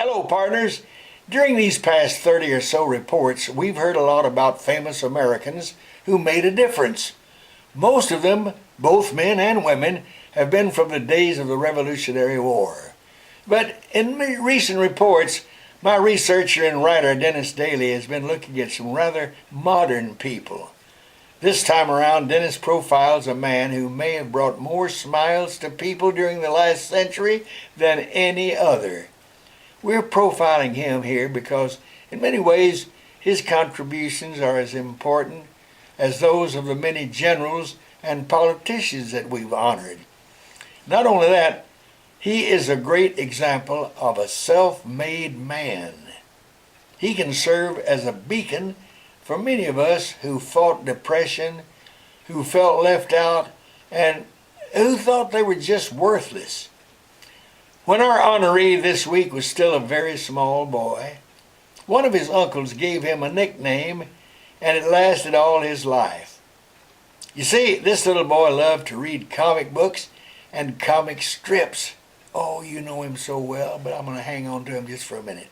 Hello, partners. During these past 30 or so reports, we've heard a lot about famous Americans who made a difference. Most of them, both men and women, have been from the days of the Revolutionary War. But in recent reports, my researcher and writer Dennis Daly has been looking at some rather modern people. This time around, Dennis profiles a man who may have brought more smiles to people during the last century than any other. We're profiling him here because, in many ways, his contributions are as important as those of the many generals and politicians that we've honored. Not only that, he is a great example of a self-made man. He can serve as a beacon for many of us who fought depression, who felt left out, and who thought they were just worthless. When our honoree this week was still a very small boy, one of his uncles gave him a nickname, and it lasted all his life. You see, this little boy loved to read comic books and comic strips. Oh, you know him so well, but I'm going to hang on to him just for a minute.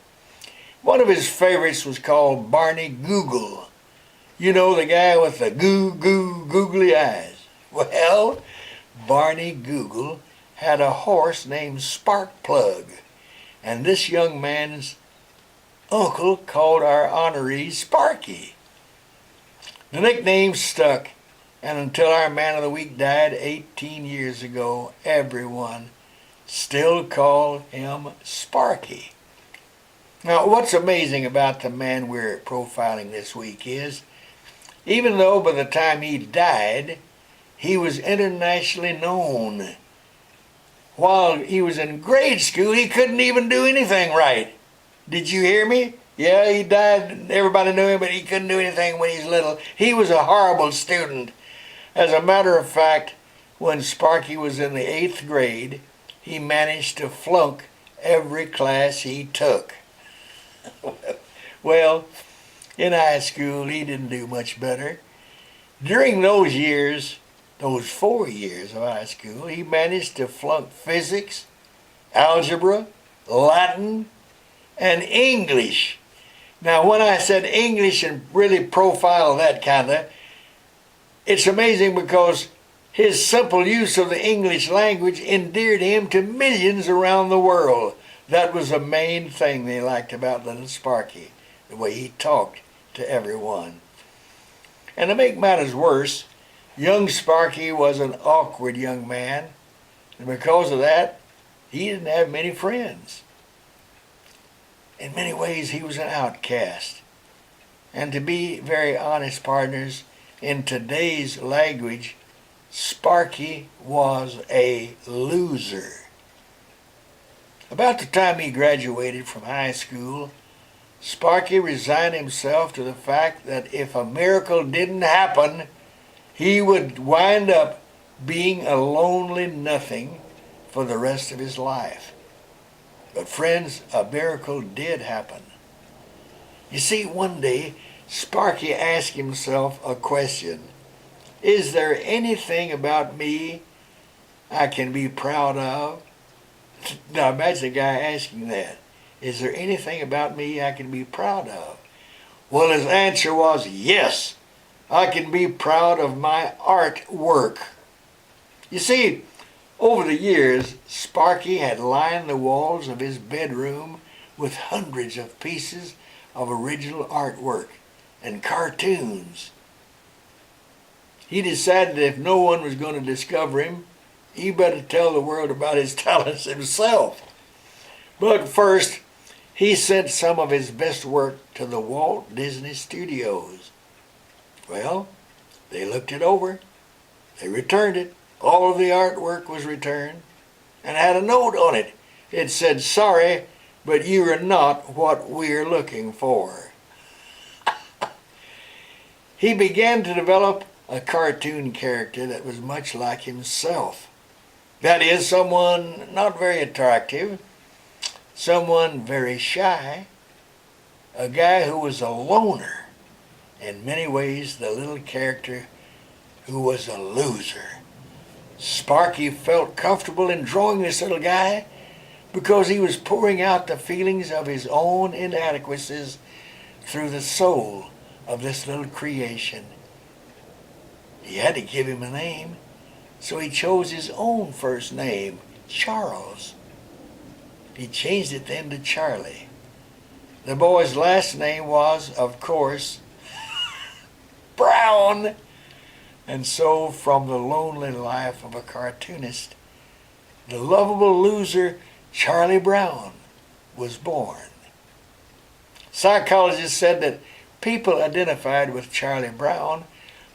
One of his favorites was called Barney Google. You know, the guy with the googly eyes. Well, Barney Google had a horse named Sparkplug, and this young man's uncle called our honoree Sparky. The nickname stuck, and until our man of the week died 18 years ago, everyone still called him Sparky. Now, what's amazing about the man we're profiling this week is, even though by the time he died, he was internationally known. While he was in grade school, he couldn't even do anything right. Did you hear me? Yeah, he died, everybody knew him, but he couldn't do anything when he was little. He was a horrible student. As a matter of fact, when Sparky was in the 8th grade, he managed to flunk every class he took. Well, in high school, he didn't do much better. During those years, those 4 years of high school, he managed to flunk physics, algebra, Latin, and English. Now, when I said English and really profile that kind of, it's amazing because his simple use of the English language endeared him to millions around the world. That was the main thing they liked about little Sparky, the way he talked to everyone. And to make matters worse, young Sparky was an awkward young man, and because of that, he didn't have many friends. In many ways, he was an outcast. And to be very honest, partners, in today's language, Sparky was a loser. About the time he graduated from high school, Sparky resigned himself to the fact that if a miracle didn't happen, he would wind up being a lonely nothing for the rest of his life. But friends, a miracle did happen. You see, one day, Sparky asked himself a question. Is there anything about me I can be proud of? Now imagine a guy asking that. Is there anything about me I can be proud of? Well, his answer was yes. I can be proud of my artwork. You see, over the years, Sparky had lined the walls of his bedroom with hundreds of pieces of original artwork and cartoons. He decided that if no one was going to discover him, he better tell the world about his talents himself. But first, he sent some of his best work to the Walt Disney Studios. Well, they looked it over. They returned it. All of the artwork was returned and had a note on it. It said, "Sorry, but you are not what we're looking for." He began to develop a cartoon character that was much like himself. That is, someone not very attractive, someone very shy, a guy who was a loner, in many ways the little character who was a loser. Sparky felt comfortable in drawing this little guy because he was pouring out the feelings of his own inadequacies through the soul of this little creation. He had to give him a name, so he chose his own first name, Charles. He changed it then to Charlie. The boy's last name was, of course, Brown. And so, from the lonely life of a cartoonist, the lovable loser Charlie Brown was born. Psychologists said that people identified with Charlie Brown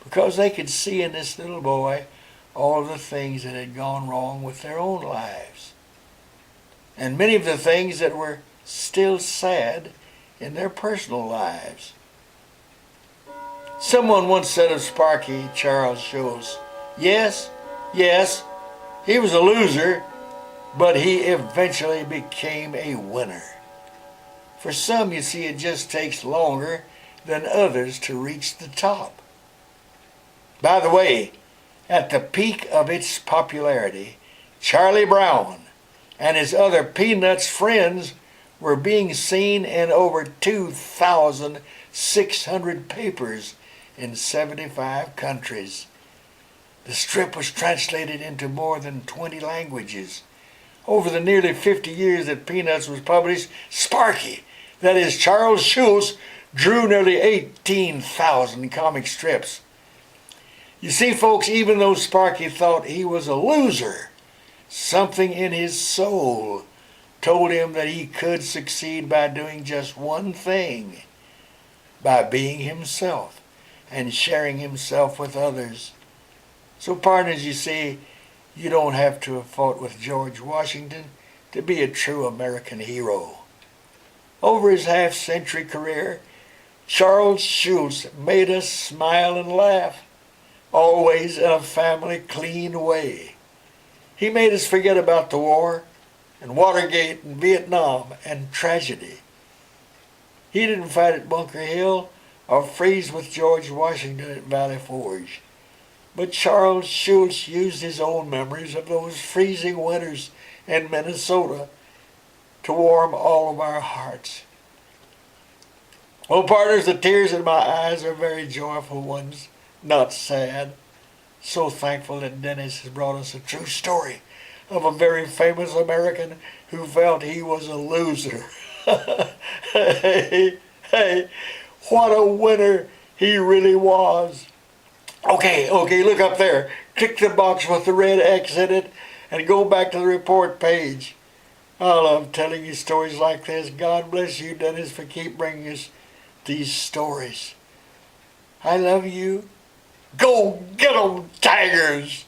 because they could see in this little boy all of the things that had gone wrong with their own lives, and many of the things that were still sad in their personal lives. Someone once said of Sparky Charles Schulz, yes, he was a loser, but he eventually became a winner. For some, you see, it just takes longer than others to reach the top. By the way, at the peak of its popularity, Charlie Brown and his other Peanuts friends were being seen in over 2,600 papers in 75 countries. The strip was translated into more than 20 languages. Over the nearly 50 years that Peanuts was published, Sparky, that is Charles Schulz, drew nearly 18,000 comic strips. You see, folks, even though Sparky thought he was a loser, something in his soul told him that he could succeed by doing just one thing, by being himself and sharing himself with others. So, partners, you see, you don't have to have fought with George Washington to be a true American hero. Over his half-century career, Charles Schulz made us smile and laugh, always in a family clean way. He made us forget about the war and Watergate and Vietnam and tragedy. He didn't fight at Bunker Hill or freeze with George Washington at Valley Forge. But Charles Schulz used his own memories of those freezing winters in Minnesota to warm all of our hearts. Well, partners, the tears in my eyes are very joyful ones, not sad. So thankful that Dennis has brought us a true story of a very famous American who felt he was a loser. Hey, what a winner he really was. Okay, look up there. Click the box with the red X in it and go back to the report page. I love telling you stories like this. God bless you, Dennis, for keep bringing us these stories. I love you. Go get 'em, Tigers!